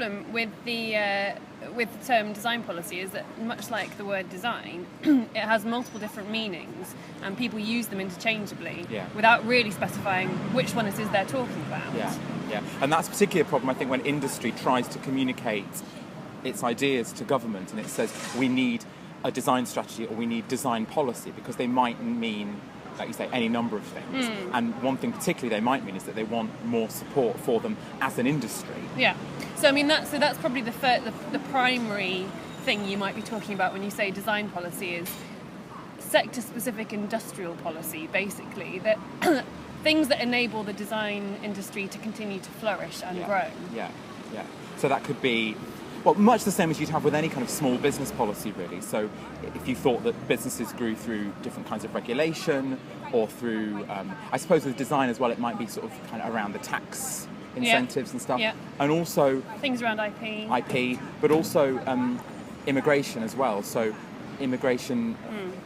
problem with the term design policy is that, much like the word design, it has multiple different meanings, and people use them interchangeably without really specifying which one it is they're talking about. Yeah, and that's particularly a problem, I think, when industry tries to communicate its ideas to government, and it says we need a design strategy or we need design policy, because they might mean, like you say, any number of things. And one thing particularly they might mean is that they want more support for them as an industry. Yeah. So I mean that's probably the primary thing you might be talking about when you say design policy is sector-specific industrial policy, basically, that things that enable the design industry to continue to flourish and grow. Yeah. So that could be, well, much the same as you'd have with any kind of small business policy, really. So if you thought that businesses grew through different kinds of regulation or through, I suppose with design as well, it might be sort of kind of around the tax incentives and stuff. Yeah. And also things around IP, but also immigration as well. So immigration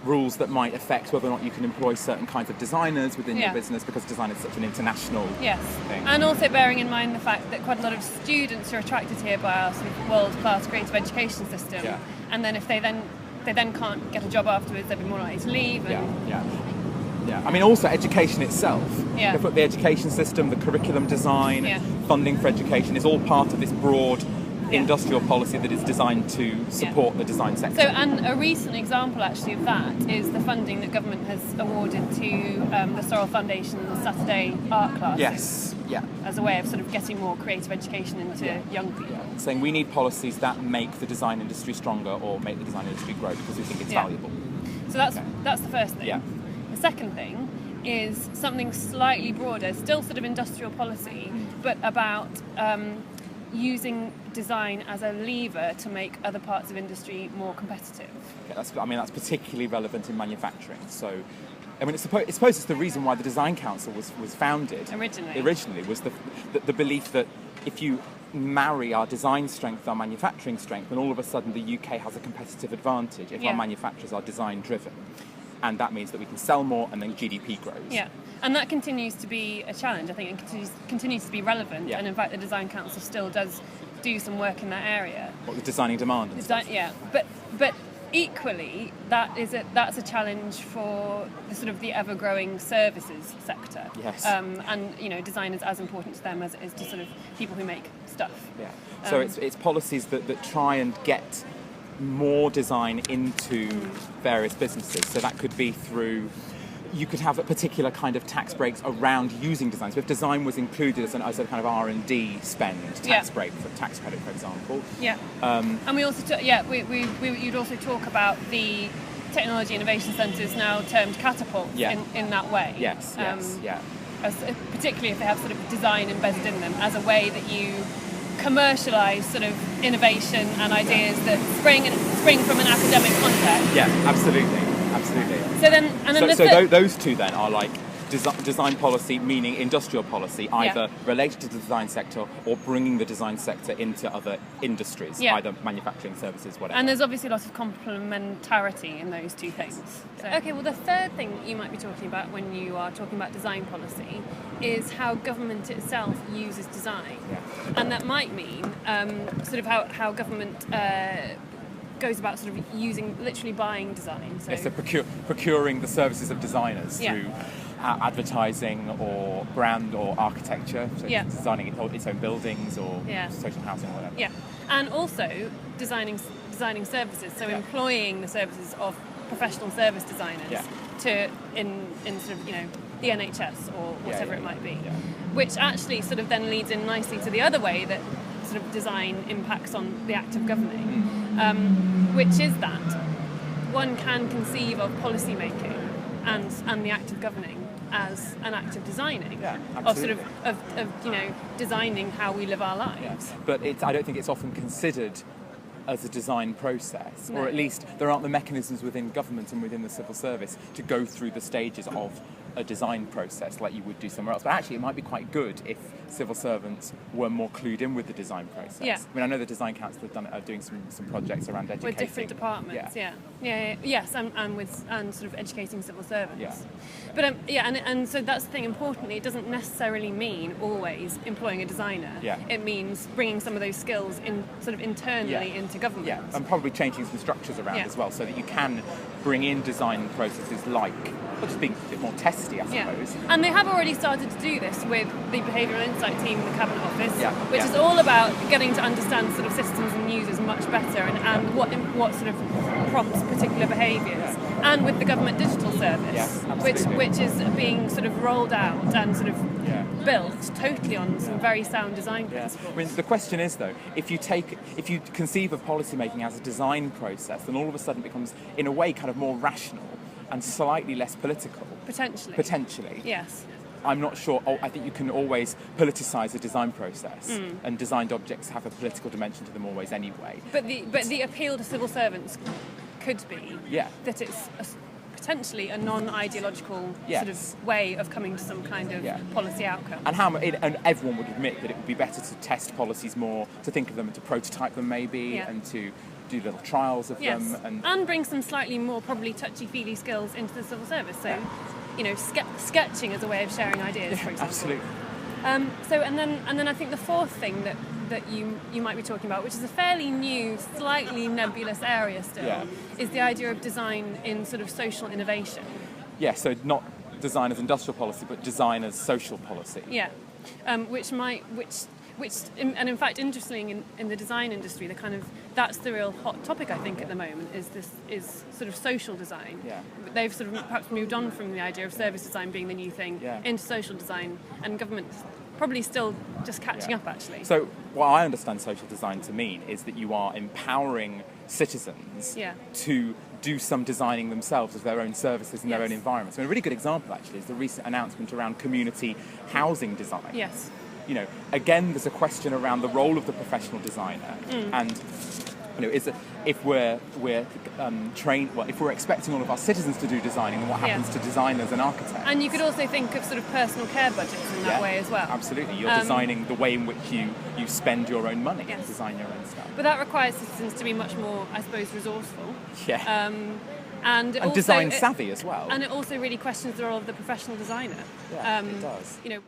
rules that might affect whether or not you can employ certain kinds of designers within your business, because design is such an international thing. And also bearing in mind the fact that quite a lot of students are attracted here by our sort of world-class creative education system, and then if they then can't get a job afterwards, they'd be more likely to leave. Yeah. I mean, also education itself. Yeah. The education system, the curriculum design, funding for education is all part of this broad industrial policy that is designed to support the design sector. So, and a recent example actually of that is the funding that government has awarded to the Sorrel Foundation's Saturday art classes. Yes, as a way of sort of getting more creative education into young people. Saying we need policies that make the design industry stronger or make the design industry grow because we think it's valuable. So that's the first thing. Yeah. The second thing is something slightly broader, still sort of industrial policy, but about using design as a lever to make other parts of industry more competitive. Okay, that's particularly relevant in manufacturing. So, I mean, I suppose it's the reason why the Design Council was founded. Originally was the belief that if you marry our design strength with our manufacturing strength, then all of a sudden the UK has a competitive advantage if our manufacturers are design driven. And that means that we can sell more and then GDP grows. Yeah, and that continues to be a challenge, I think, and continues to be relevant. Yeah. And in fact, the Design Council still does do some work in that area. What with designing demand and stuff. Yeah, but equally, that's a challenge for the sort of the ever-growing services sector. Yes. And design is as important to them as it is to sort of people who make stuff. Yeah. So it's policies that try and get more design into various businesses. So that could be through, you could have a particular kind of tax breaks around using design. So if design was included as a kind of R&D spend, tax break for tax credit, for example. Yeah. And we also you'd also talk about the technology innovation centres now termed catapults in that way. Yes. Particularly if they have sort of design embedded in them as a way that you commercialise sort of innovation and ideas that spring from an academic context. Yeah, absolutely. So those two then are like design policy, meaning industrial policy, either related to the design sector or bringing the design sector into other industries, either manufacturing, services, whatever. And there's obviously a lot of complementarity in those two things. So, okay, well, the third thing you might be talking about when you are talking about design policy is how government itself uses design. Yeah. And that might mean sort of how government goes about sort of literally buying design. So procuring the services of designers through advertising or brand or architecture, so designing its own buildings or social housing or whatever. Yeah, and also designing services, so employing the services of professional service designers in sort of the NHS or whatever it might be, which actually sort of then leads in nicely to the other way that sort of design impacts on the act of governing, which is that one can conceive of policy making and the act of governing as an act of designing, of sort of designing how we live our lives. But I don't think it's often considered as a design process, or at least there aren't the mechanisms within government and within the civil service to go through the stages of a design process like you would do somewhere else. But actually it might be quite good if civil servants were more clued in with the design process. Yeah. I mean, I know the design council are doing some projects around educating. With different departments, yes, and sort of educating civil servants. Yeah. But and so that's the thing. Importantly, it doesn't necessarily mean always employing a designer. Yeah. It means bringing some of those skills in sort of internally into government. Yeah, and probably changing some structures around as well, so that you can bring in design processes like, well, just being a bit more testy, I suppose. And they have already started to do this with the Behavioural Insight team in the Cabinet Office, which is Yeah. all about getting to understand sort of systems and users much better, and what sort of prompts particular behaviours. And with the Government Digital Service, which is being sort of rolled out and sort of built totally on some very sound design principles. I mean, the question is, though, if you conceive of policy making as a design process, then all of a sudden it becomes, in a way, kind of more rational and slightly less political. Potentially. Yes. I'm not sure. I think you can always politicise a design process, and designed objects have a political dimension to them always anyway. But the appeal to civil servants could be that it's potentially a non-ideological sort of way of coming to some kind of policy outcome. And everyone would admit that it would be better to test policies more, to think of them and to prototype them maybe, and to do little trials of them. And bring some slightly more probably touchy-feely skills into the civil service. So, you know, sketching as a way of sharing ideas, for example. Absolutely. And then I think the fourth thing that you might be talking about, which is a fairly new, slightly nebulous area still, is the idea of design in sort of social innovation. Yeah, so not design as industrial policy, but design as social policy. Yeah, and in fact, interestingly, in the design industry, that's the real hot topic, I think, at the moment, is sort of social design. Yeah. They've sort of perhaps moved on from the idea of service design being the new thing into social design, and government's probably still just catching up, actually. So what I understand social design to mean is that you are empowering citizens to do some designing themselves of their own services and their own environments. I mean, a really good example, actually, is the recent announcement around community housing design. Yes. You know, again, there's a question around the role of the professional designer, and you know, if we're expecting all of our citizens to do designing, then what happens to designers and architects? And you could also think of sort of personal care budgets in that way as well. Absolutely, you're designing the way in which you spend your own money, design your own stuff. But that requires citizens to be much more, I suppose, resourceful. Yeah. And also, design savvy as well. And it also really questions the role of the professional designer. Yeah, it does. You know.